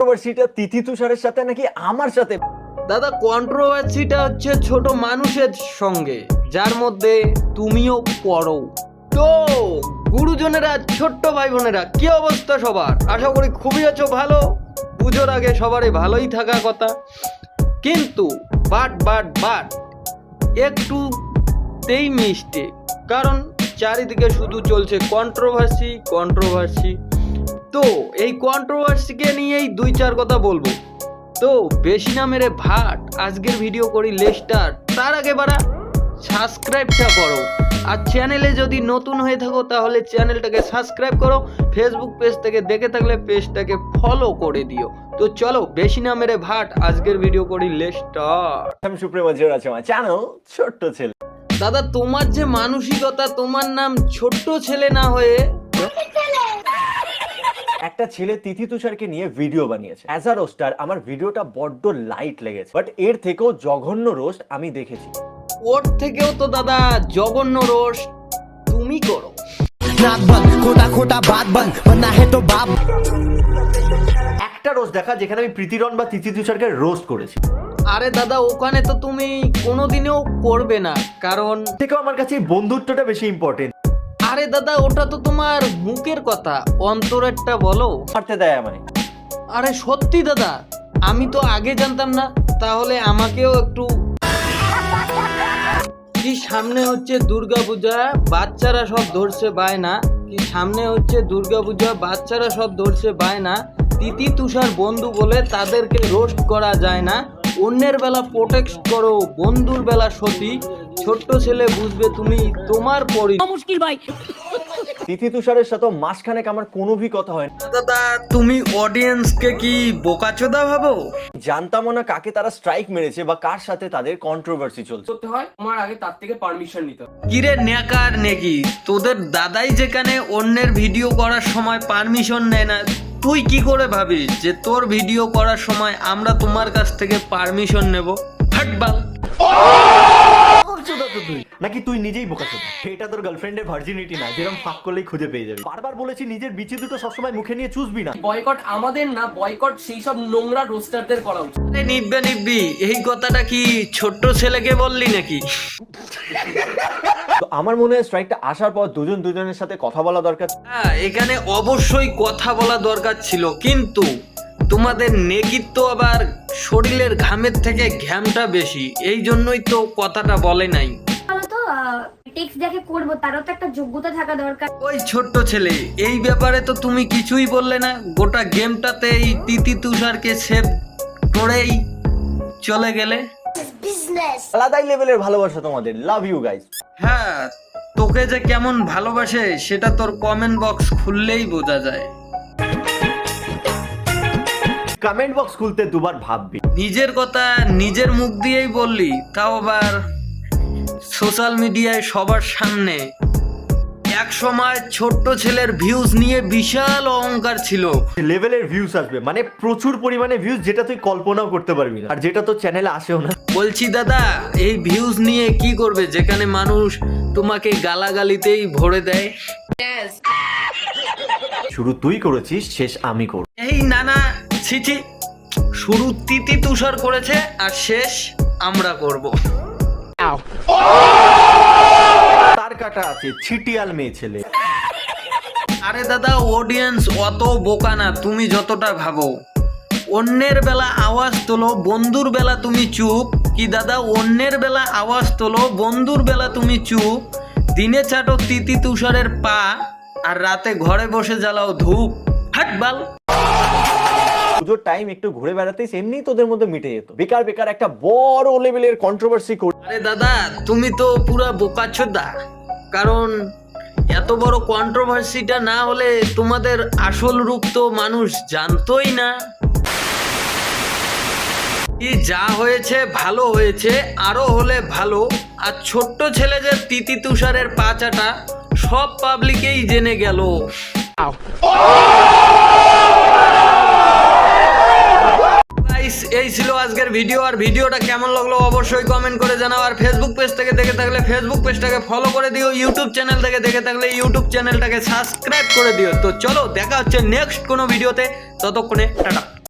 কন্ট্রোভার্সিটা তিথি তুষারের সাথে নাকি আমার সাথে? দাদা কন্ট্রোভার্সিটা হচ্ছে ছোট মানুষের সঙ্গে, যার মধ্যে তুমিও পড়ো। তো গুরুজনেরা, ছোট্ট ভাই বোনেরা, কি অবস্থা সবার? আশা করি খুবই আছো ভালো। পুজোর আগে সবারই ভালোই থাকা কথা, কিন্তু বাট একটুতেই মিস্টেক, কারণ চারিদিকে শুধু চলছে কন্ট্রোভার্সি। তো এই কন্ট্রোভার্সিকে নিয়েই 2-4 কথা বলবো। তো বেশি না মেরে ভাট, আজকের ভিডিও করি লেস্টার। তার আগে বারা সাবস্ক্রাইবটা করো, আর চ্যানেলে যদি নতুন হয়ে থাকো তাহলে চ্যানেলটাকে সাবস্ক্রাইব করো। ফেসবুক পেজ থেকে দেখে থাকলে পেজটাকে ফলো করে দিও। তো চলো বেশি না মেরে ভাট, আজকের ভিডিও করি লেস্টার। আমি সুপ্রিমো জিরো আছে আমার চ্যানেল ছোট্ট ছেলে। দাদা তোমার যে মানসিকতা, তোমার নাম ছোট্ট ছেলে না হয়ে একটা ছেলে তিথি তুষারকে নিয়ে ভিডিও বানিয়েছে অ্যাজ আ রোস্টার। আমার ভিডিওটা বড্ড লাইট লেগেছে, বাট এর থেকেও জঘন্য রোস্ট আমি দেখেছি। ওর থেকেও তো দাদা জঘন্য রোস্ট তুমি করো। একটা রোস্ট দেখা যেখানে আমি প্রীতিরণ বা তিথি তুষারকে রোস্ট করেছি। আরে দাদা ওখানে তো তুমি কোনোদিনও করবে না, কারণ থেকেও আমার কাছে এই বন্ধুত্বটা বেশি ইম্পর্টেন্ট। আরে দাদা ওটা তো তোমার মুখের কথা, অন্তরেরটা বলো। মারতে দেয় আমায়। আরে সত্যি দাদা, আমি তো আগে জানতাম না, তাহলে আমাকেও একটু। কি সামনে হচ্ছে দুর্গাপূজা, বাচ্চারা সব ধরছে বায়না। বাচ্চারা সব ধরছে বায়না। তিথি তুষার বন্ধু বলে তাদেরকে রোস্ট করা যায় না। অন্যের বেলা প্রোটেক্ট করো, বন্ধুর বেলা সতী। ছোট্ট ছেলে বুঝবে তুমি, তোমার পরি মুশকিল ভাই। তিথি তুষারের সাথে মাসখানেক আমার কোনো কথা হয় না। দাদা তুমি অডিয়েন্সকে কি বোকাচোদা ভাবো? জানতামও না কাকে তারা স্ট্রাইক মেরেছে বা কার সাথে তাদের কন্ট্রোভার্সি চলছে। তোমার আগে তার থেকে পারমিশন নিতে হবে। কিরে নেকার নেকি, তোদের দাদাই যেখানে অন্যের ভিডিও করার সময় পারমিশন নেয় না, তুই কি করে ভাবিস যে তোর ভিডিও করার সময় আমরা তোমার কাছ থেকে পারমিশন নেব? ফাটবাল। নাকি তুই নিজেই বোকাচোদা? এটা তোর গার্লফ্রেন্ডের ভার্জিনিটি না, যেরকম ফাঁক করলেই খুঁজে পেয়ে যাবি। বারবার বলেছি নিজের বিচি দুটো সবসময় মুখে নিয়ে চুষবি না। বয়কট আমাদের না, বয়কট সেই সব নোংরা রোস্টারদের করা উচিত। আরে নিব্বি, এই কথাটা কি ছোট্ট ছেলেকে বললি নাকি? তো আমার মনে হয় স্ট্রাইকটা আসার পর দুজনের সাথে কথা বলা দরকার। হ্যাঁ, এখানে অবশ্যই কথা বলা দরকার ছিল, কিন্তু তোমাদের নেকির তো আবার শরীরের ঘামের থেকে ঘ্যামটা বেশি, এই জন্যই তো কথাটা বলে নাই। টেক্সট দেখে করব, তারও তো একটা যোগ্যতা থাকা দরকার। ওই ছোট্ট ছেলে, এই ব্যাপারে তো তুমি কিছুই বললে না। গোটা গেমটাতে এই তিথি তুষারকে সেভ করেই চলে গেলে। আলাদাই লেভেলের ভালোবাসা তোমাদের, লাভ ইউ গাইস। হ্যাঁ, তোকে যে কেমন ভালোবাসে সেটা তোর কমেন্ট বক্স খুললেই বোঝা যায়। কমেন্ট বক্স খুলতে দুবার ভাববি। নিজের কথা নিজের মুখ দিয়েই বললি, তাও আবার সোশ্যাল মিডিয়ায় সবার সামনে। এক সময় ছোট্ট ছেলের ভিউজ নিয়ে বিশাল অহংকার ছিল। লেভেলের ভিউজ আসবে, মানে প্রচুর পরিমাণে ভিউজ, যেটা তুই কল্পনাও করতে পারবি না, আর যেটা তোর চ্যানেলে আসেও না। বলছি দাদা, এই ভিউজ নিয়ে কি করবে যেখানে মানুষ তোমাকে গালাগালিতেই ভরে দেয়? শুরু তুই করেছিস, শেষ আমি করব। এই নানা ছিছি, শুরু তিথি তুষার করেছে আর শেষ আমরা করব। তার কাটা আছে ছিটিয়াল মেয়ে ছেলে। আরে দাদা অডিয়েন্স অত বোকা না তুমি যতটা ভাবো। অন্যের বেলা আওয়াজ তোলো, বন্ধুর বেলা তুমি চুপ। কি দাদা, অন্যের বেলা আওয়াজ তোলো, বন্ধুর বেলা তুমি চুপ। দিনে চাটো তিথি তুষারের পা, আর রাতে ঘরে বসে জ্বালাও ধূপ। হাটবাল। পুজোর টাইম একটু ঘুরে বেড়াতেই এমনি তোদের মধ্যে মিটে যেত। বেকার একটা বড় লেভেলের কন্ট্রোভার্সি কর। আরে দাদা তুমি তো পুরা বোকাচোদা, কারণ এত বড় কন্ট্রোভার্সিটা না হলে তোমাদের আসল রূপ তো মানুষ জানতোই না। কি যা হয়েছে ভালো হয়েছে, আরো হলে ভালো। আর ছোট্ট ছেলে যে তিথি তুষারের পাচাটা সব পাবলিকেই জেনে গেল। এই ছিল আজকের ভিডিও। আর ভিডিওটা কেমন লাগলো অবশ্যই কমেন্ট করে জানাও। আর ফেসবুক পেজ থেকে দেখে থাকলে ফেসবুক পেজটাকে ফলো করে দিও। ইউটিউব চ্যানেল থেকে দেখে থাকলে ইউটিউব চ্যানেলটাকে সাবস্ক্রাইব করে দিও। তো চলো দেখা হচ্ছে নেক্সট কোনো ভিডিওতে, ততক্ষণে টাটা।